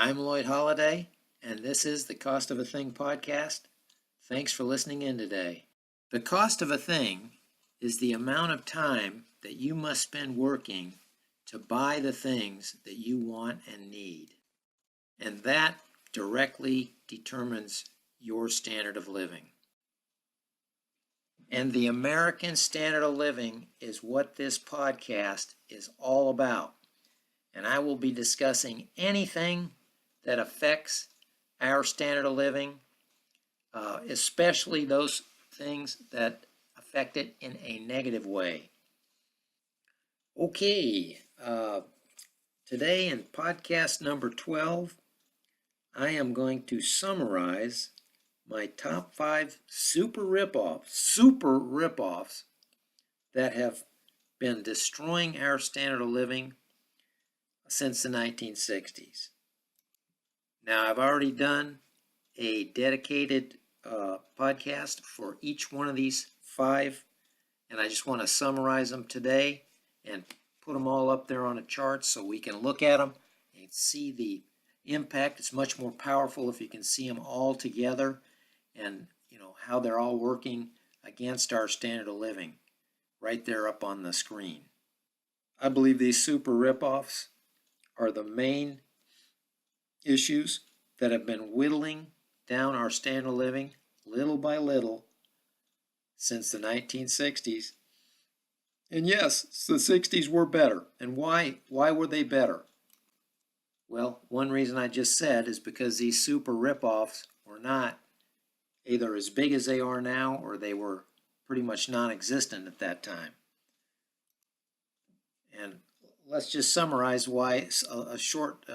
I'm Lloyd Holliday, and this is the Cost of a Thing podcast. Thanks for listening in today. The cost of a thing is the amount of time that you must spend working to buy the things that you want and need. And that directly determines your standard of living. And the American standard of living is what this podcast is all about. And I will be discussing anything that affects our standard of living, especially those things that affect it in a negative way. Okay, today in podcast number 12, I am going to summarize my top 5 super ripoffs that have been destroying our standard of living since the 1960s. Now, I've already done a dedicated podcast for each one of these 5, and I just want to summarize them today and put them all up there on a chart so we can look at them and see the impact. It's much more powerful if you can see them all together and how they're all working against our standard of living right there up on the screen. I believe these super ripoffs are the main issues that have been whittling down our standard of living little by little since the 1960s. And yes, the 60s were better. And why were they better? Well, one reason I just said is because these super ripoffs were not either as big as they are now, or they were pretty much non-existent at that time. And let's just summarize why, a short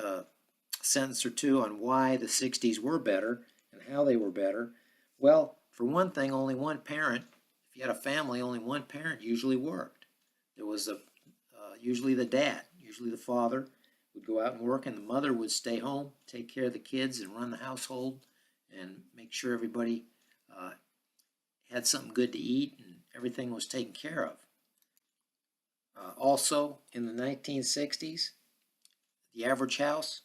sentence or two on why the 60s were better and how they were better. Well, for one thing, only one parent, if you had a family, only one parent usually worked. There was usually the dad, usually the father, would go out and work, and the mother would stay home, take care of the kids, and run the household, and make sure everybody had something good to eat and everything was taken care of. Also, in the 1960s, the average house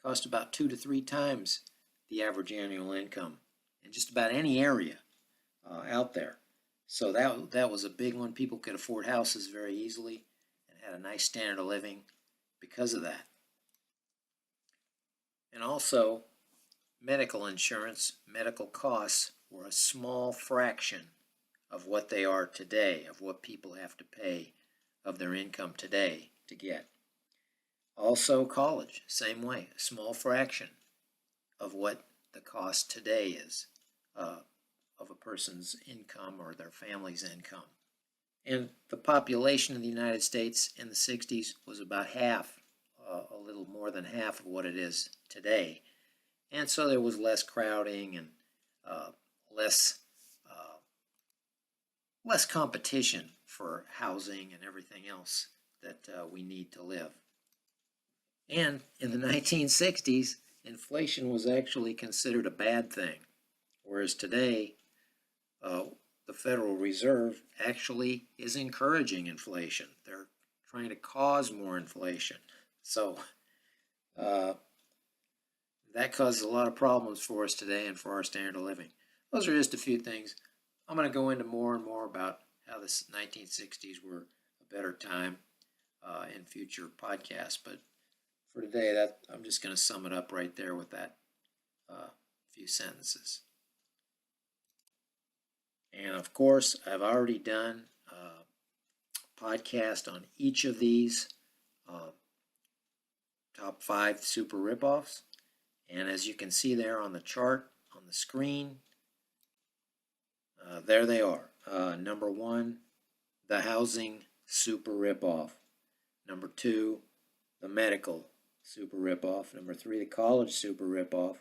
cost about 2 to 3 times the average annual income in just about any area out there. So that was a big one. People could afford houses very easily and had a nice standard of living because of that. And also, medical insurance, medical costs were a small fraction of what they are today, of what people have to pay of their income today to get. Also, college, same way, a small fraction of what the cost today is of a person's income or their family's income. And the population of the United States in the 60s was about half, a little more than half of what it is today. And so there was less crowding and less competition for housing and everything else that we need to live. And in the 1960s, inflation was actually considered a bad thing, whereas today, the Federal Reserve actually is encouraging inflation. They're trying to cause more inflation. So that causes a lot of problems for us today and for our standard of living. Those are just a few things. I'm going to go into more and more about how the 1960s were a better time in future podcasts. But for today, I'm just going to sum it up right there with that few sentences. And of course, I've already done a podcast on each of these top 5 super ripoffs. And as you can see there on the chart on the screen, there they are. Number 1, the housing super ripoff. Number 2, the medical super ripoff. Number 3, the college super ripoff.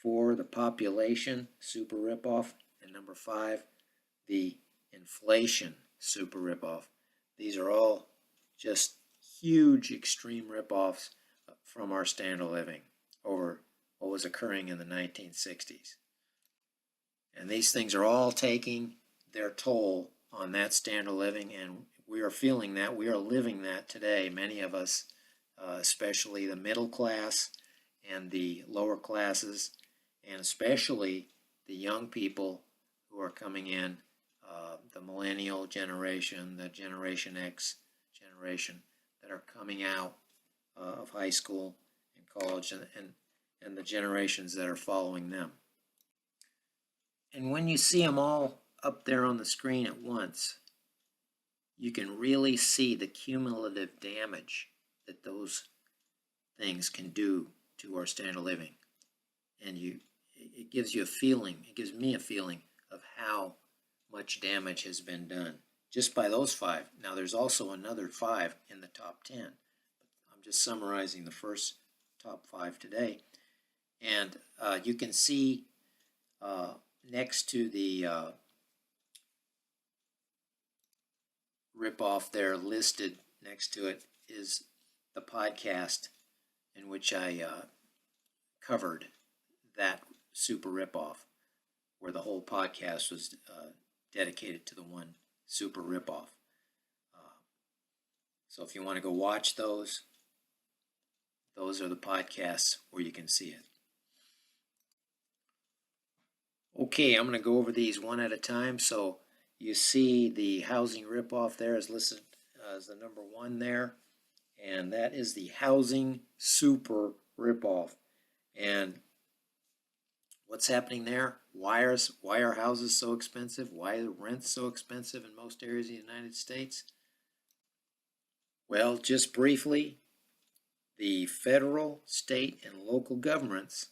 4, the population super ripoff. And number 5, the inflation super ripoff. These are all just huge extreme ripoffs from our standard of living over what was occurring in the 1960s. And these things are all taking their toll on that standard of living, and we are feeling that. We are living that today. Many of us, especially the middle class and the lower classes, and especially the young people who are coming in, the millennial generation, the Generation X generation that are coming out of high school and college, and the generations that are following them. And when you see them all up there on the screen at once, you can really see the cumulative damage that those things can do to our standard of living. And it gives you a feeling, it gives me a feeling of how much damage has been done just by those 5. Now there's also another 5 in the top 10. I'm just summarizing the first top 5 today. And you can see next to the ripoff there, listed next to it, is the podcast in which I covered that super ripoff, where the whole podcast was dedicated to the one super ripoff. So if you want to go watch those are the podcasts where you can see it. Okay, I'm going to go over these one at a time. So you see the housing ripoff there is listed as the number 1 there, and that is the housing super ripoff. And what's happening there? Why are houses so expensive? Why are rents so expensive in most areas of the United States? Well, just briefly, the federal, state, and local governments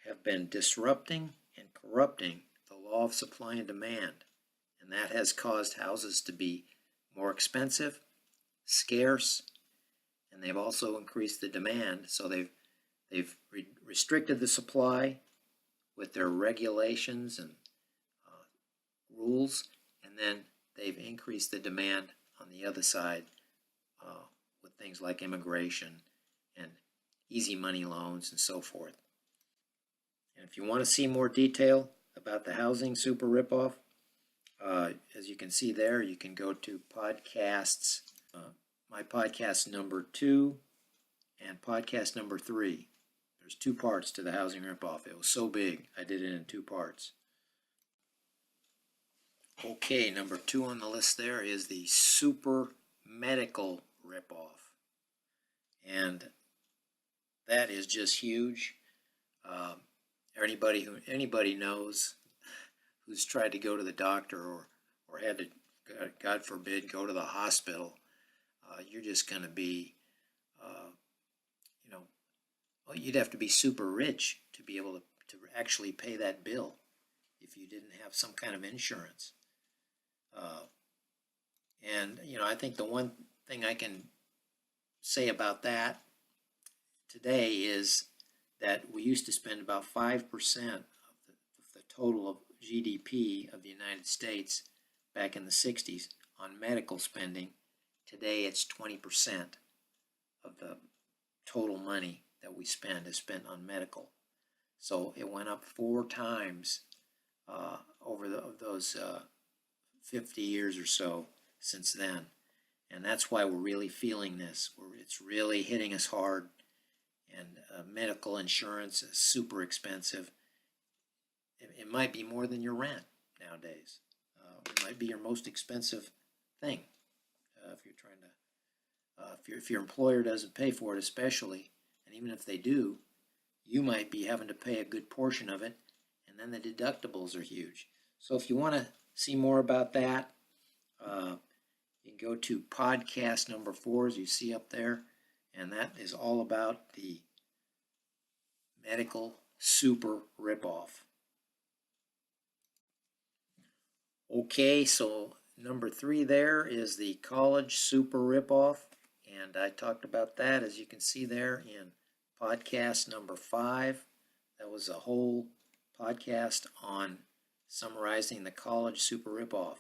have been disrupting and corrupting the law of supply and demand, and that has caused houses to be more expensive, scarce, and they've also increased the demand. So they've restricted the supply with their regulations and rules, and then they've increased the demand on the other side with things like immigration and easy money loans and so forth. And if you want to see more detail about the housing super ripoff, as you can see there, you can go to podcasts, my podcast number 2 and podcast number 3. There's 2 parts to the housing ripoff. It was so big, I did it in 2 parts. Okay, number 2 on the list there is the super medical ripoff. And that is just huge. Anybody knows who's tried to go to the doctor or had to, God forbid, go to the hospital, you're just going to be, well, you'd have to be super rich to be able to actually pay that bill if you didn't have some kind of insurance. And I think the one thing I can say about that today is that we used to spend about 5% of the total of GDP of the United States back in the 60s on medical spending. Today it's 20% of the total money that we spend is spent on medical. So it went up 4 times over those 50 years or so since then. And that's why we're really feeling this. It's really hitting us hard. And medical insurance is super expensive. It might be more than your rent nowadays. It might be your most expensive thing if you're trying to. If your employer doesn't pay for it, especially, and even if they do, you might be having to pay a good portion of it, and then the deductibles are huge. So if you want to see more about that, you can go to podcast number 4, as you see up there, and that is all about the medical super ripoff. Okay, so number 3 there is the college super ripoff, and I talked about that, as you can see there, in podcast number 5. That was a whole podcast on summarizing the college super ripoff.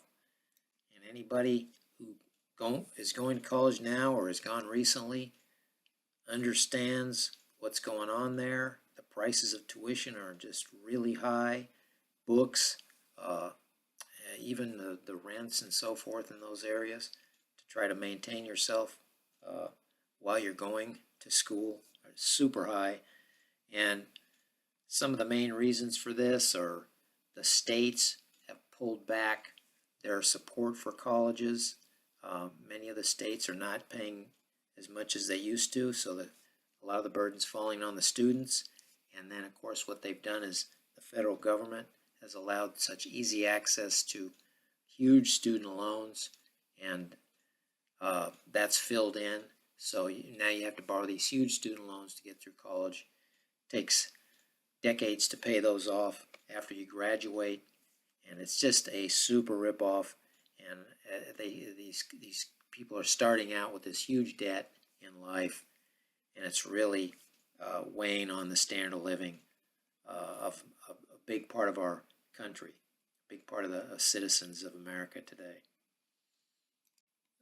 And anybody who is going to college now or has gone recently understands what's going on there. The prices of tuition are just really high. Books, even the rents and so forth in those areas, to try to maintain yourself while you're going to school super high. And some of the main reasons for this are the states have pulled back their support for colleges. Many of the states are not paying as much as they used to, so that a lot of the burden's falling on the students. And then, of course, what they've done is the federal government has allowed such easy access to huge student loans, and that's filled in. So now you have to borrow these huge student loans to get through college. It takes decades to pay those off after you graduate, and it's just a super ripoff. And these people are starting out with this huge debt in life, and it's really weighing on the standard of living of a big part of our country, a big part of the citizens of America today.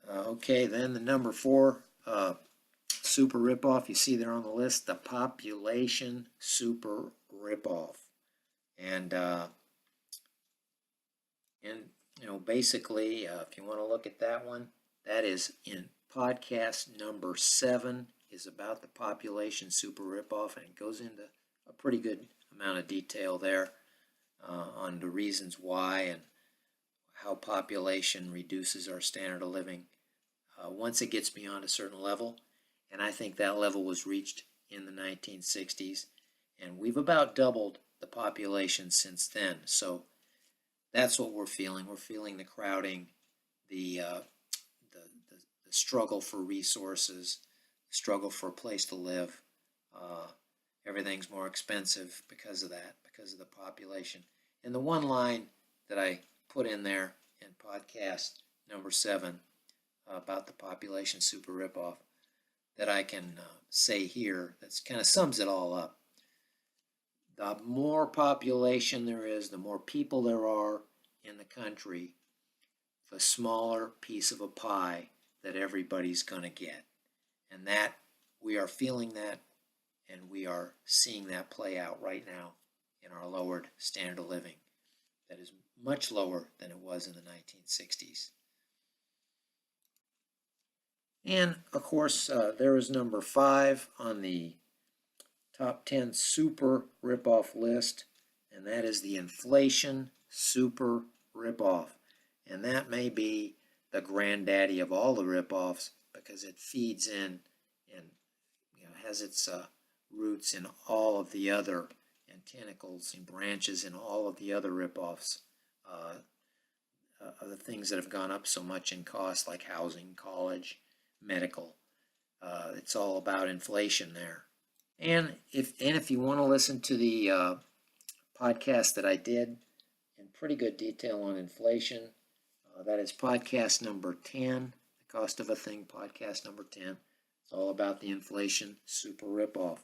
Okay, then the number 4 super ripoff you see there on the list, the population super ripoff. And basically, if you want to look at that one, that is in podcast number 7, is about the population super ripoff, and it goes into a pretty good amount of detail there on the reasons why and how population reduces our standard of living once it gets beyond a certain level. And I think that level was reached in the 1960s, and we've about doubled the population since then. So that's what we're feeling. We're feeling the crowding, the struggle for resources, the struggle for a place to live. Everything's more expensive because of that, because of the population. And the one line that I put in there in podcast number 7 about the population super ripoff that I can say here, that kind of sums it all up. The more population there is, the more people there are in the country, the smaller piece of a pie that everybody's going to get. And that, we are feeling that, and we are seeing that play out right now in our lowered standard of living that is much lower than it was in the 1960s. And of course, there is number 5 on the top 10 super ripoff list, and that is the inflation super ripoff. And that may be the granddaddy of all the ripoffs, because it feeds in and has its roots in all of the other, and tentacles and branches in all of the other ripoffs of the things that have gone up so much in cost, like housing, college, medical. It's all about inflation there. And if you want to listen to the podcast that I did in pretty good detail on inflation, that is podcast number 10, The Cost of a Thing, podcast number 10. It's all about the inflation super ripoff.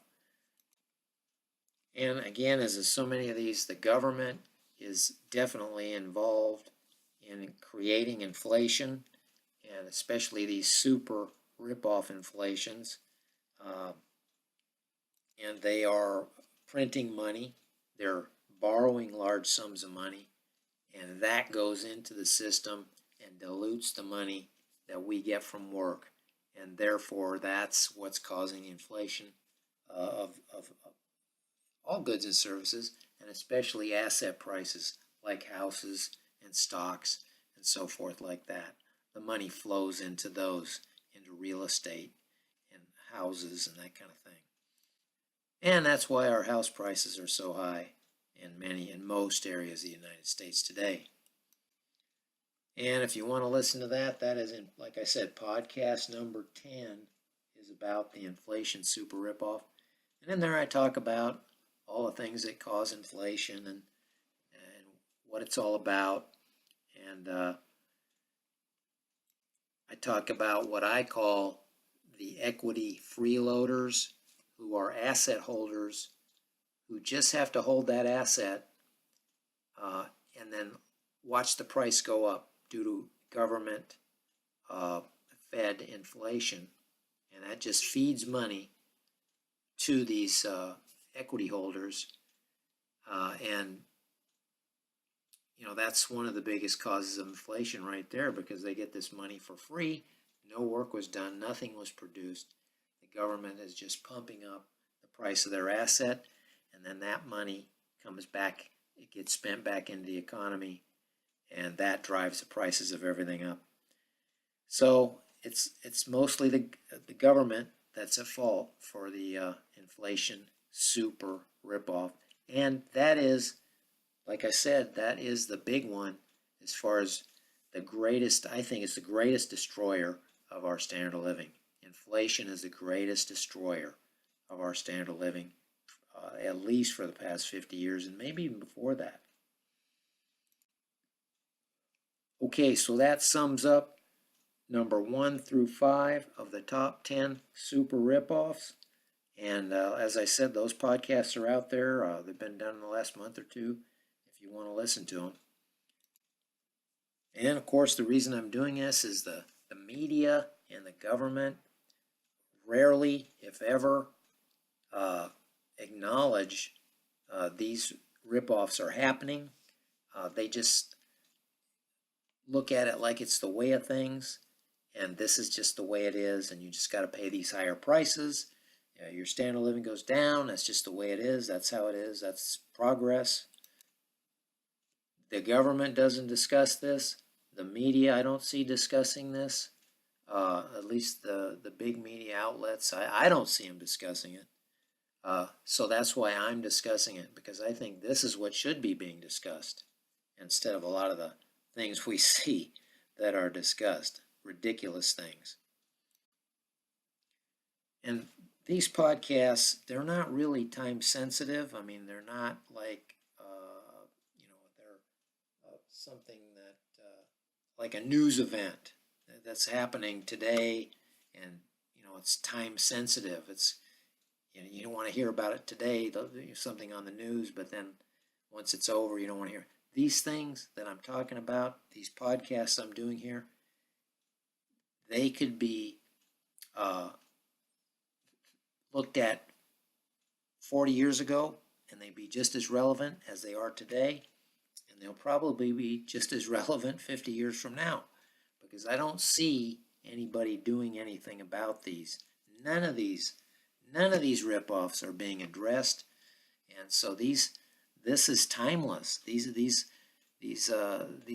And again, as in so many of these, the government is definitely involved in creating inflation, and especially these super ripoff inflations. And they are printing money. They're borrowing large sums of money, and that goes into the system and dilutes the money that we get from work. And therefore, that's what's causing inflation of all goods and services, and especially asset prices like houses and stocks and so forth like that. The money flows into those, into real estate and houses and that kind of thing. And that's why our house prices are so high in most areas of the United States today. And if you want to listen to that, that is, like I said, podcast number 10 is about the inflation super ripoff. And in there I talk about all the things that cause inflation and what it's all about. And I talk about what I call the equity freeloaders, who are asset holders who just have to hold that asset and then watch the price go up due to government fed inflation. And that just feeds money to these equity holders. And that's one of the biggest causes of inflation right there, because they get this money for free. No work was done. Nothing was produced. The The government is just pumping up the price of their asset, and then that money comes back, it gets spent back into the economy, and that drives the prices of everything up. So it's mostly the government that's at fault for the inflation super ripoff, and that is, like I said, that is the big one as far as the greatest. I think it's the greatest destroyer of our standard of living. Inflation is the greatest destroyer of our standard of living, at least for the past 50 years, and maybe even before that. Okay, so that sums up number 1 through 5 of the top 10 super ripoffs. And as I said, those podcasts are out there. They've been done in the last month or two if you want to listen to them. And of course, the reason I'm doing this is the media and the government rarely, if ever, acknowledge these ripoffs are happening. They just look at it like it's the way of things, and this is just the way it is, and you just got to pay these higher prices. Your standard of living goes down. That's just the way it is. That's how it is. That's progress. The government doesn't discuss this. The media, I don't see discussing this. At least the big media outlets, I don't see them discussing it. So that's why I'm discussing it, because I think this is what should be being discussed instead of a lot of the things we see that are discussed. Ridiculous things. And these podcasts, they're not really time sensitive. I mean, they're not like, they're something that, like a news event that's happening today, and, it's time sensitive. It's, you don't want to hear about it today, something on the news, but then once it's over, you don't want to hear. These things that I'm talking about, these podcasts I'm doing here, they could be looked at 40 years ago, and they'd be just as relevant as they are today, and they'll probably be just as relevant 50 years from now, because I don't see anybody doing anything about these. None of these ripoffs are being addressed, and so this is timeless. These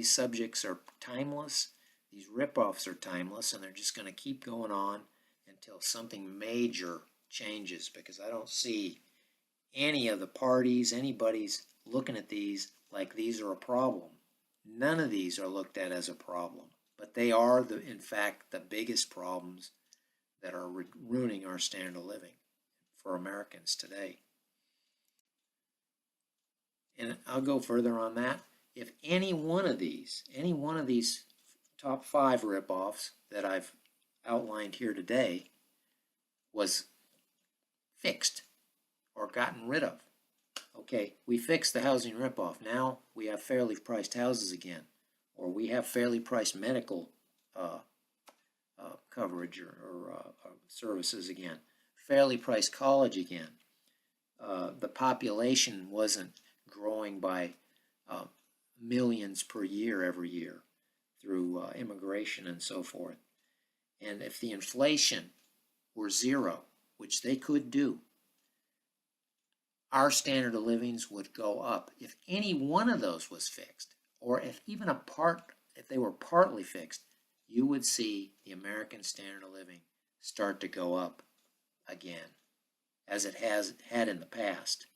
subjects are timeless. These ripoffs are timeless, and they're just going to keep going on until something major changes, because I don't see any of the parties, anybody's looking at these like these are a problem. None of these are looked at as a problem, but they are, in fact, the biggest problems that are ruining our standard of living for Americans today. And I'll go further on that. If any one of these top 5 ripoffs that I've outlined here today was fixed or gotten rid of, okay, we fixed the housing ripoff. Now we have fairly priced houses again, or we have fairly priced medical coverage or services again, fairly priced college again. The population wasn't growing by millions per year every year through immigration and so forth. And if the inflation were zero, which they could do, our standard of livings would go up. If any one of those was fixed, or if they were partly fixed, you would see the American standard of living start to go up again, as it has had in the past.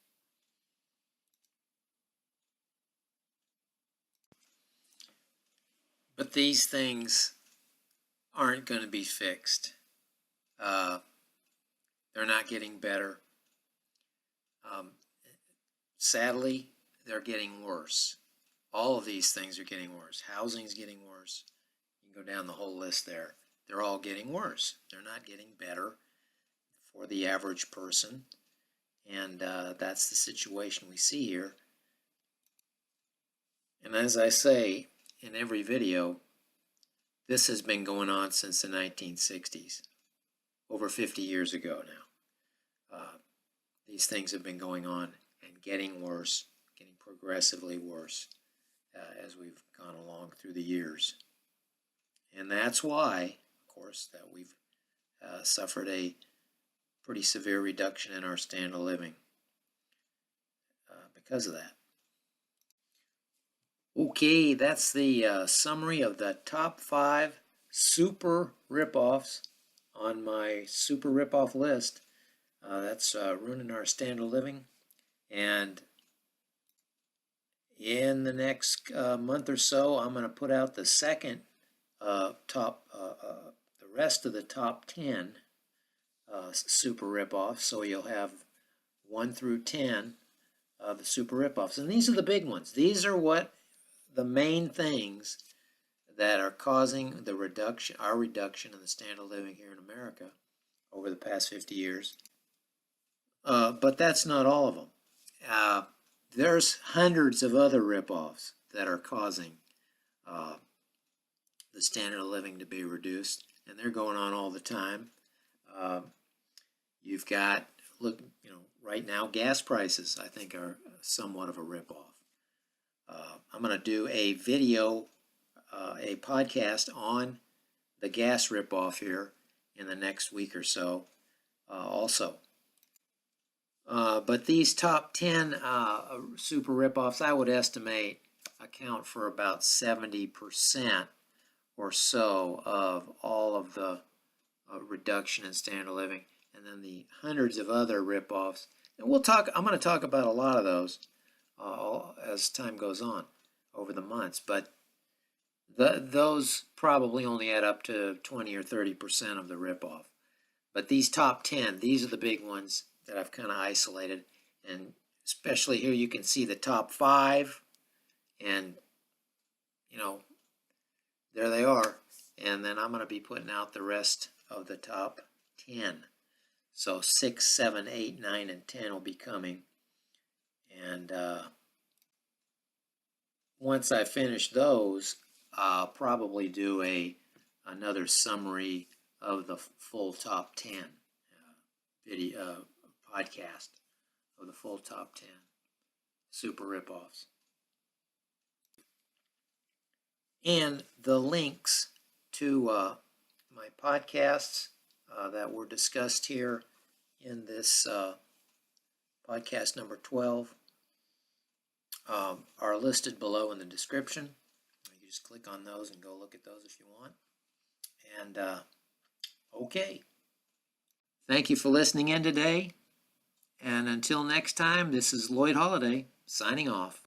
But these things aren't going to be fixed. They're not getting better. Sadly, they're getting worse. All of these things are getting worse. Housing's getting worse. You can go down the whole list there. They're all getting worse. They're not getting better for the average person. And that's the situation we see here. And as I say in every video, this has been going on since the 1960s, over 50 years ago now. These things have been going on and getting worse, getting progressively worse as we've gone along through the years. And that's why, of course, that we've suffered a pretty severe reduction in our standard of living because of that. Okay, that's the summary of the top 5 super ripoffs on my super ripoff list. That's ruining our standard of living. And in the next month or so, I'm going to put out the second the rest of the top 10 super ripoffs. So you'll have 1 through 10 the super ripoffs. And these are the big ones. These are what the main things that are causing the reduction, our reduction in the standard of living here in America over the past 50 years. But that's not all of them. There's hundreds of other ripoffs that are causing the standard of living to be reduced, and they're going on all the time. You've got, look, right now gas prices, I think, are somewhat of a ripoff. I'm going to do a video, a podcast on the gas ripoff here in the next week or so also. But these top 10 super ripoffs, I would estimate, account for about 70% or so of all of the reduction in standard of living. And then the hundreds of other ripoffs. And I'm going to talk about a lot of those as time goes on over the months. But those probably only add up to 20 or 30% of the ripoff. But these top 10, these are the big ones that I've kind of isolated. And especially here you can see the top 5. And, there they are. And then I'm going to be putting out the rest of the top 10. So 6, 7, 8, 9, and 10 will be coming. And once I finish those, I'll probably do another summary of the full top 10 video podcast of the full top 10 super ripoffs. And the links to my podcasts that were discussed here in this podcast number 12 are listed below in the description. You just click on those and go look at those if you want. And okay. Thank you for listening in today. And until next time, this is Lloyd Holiday signing off.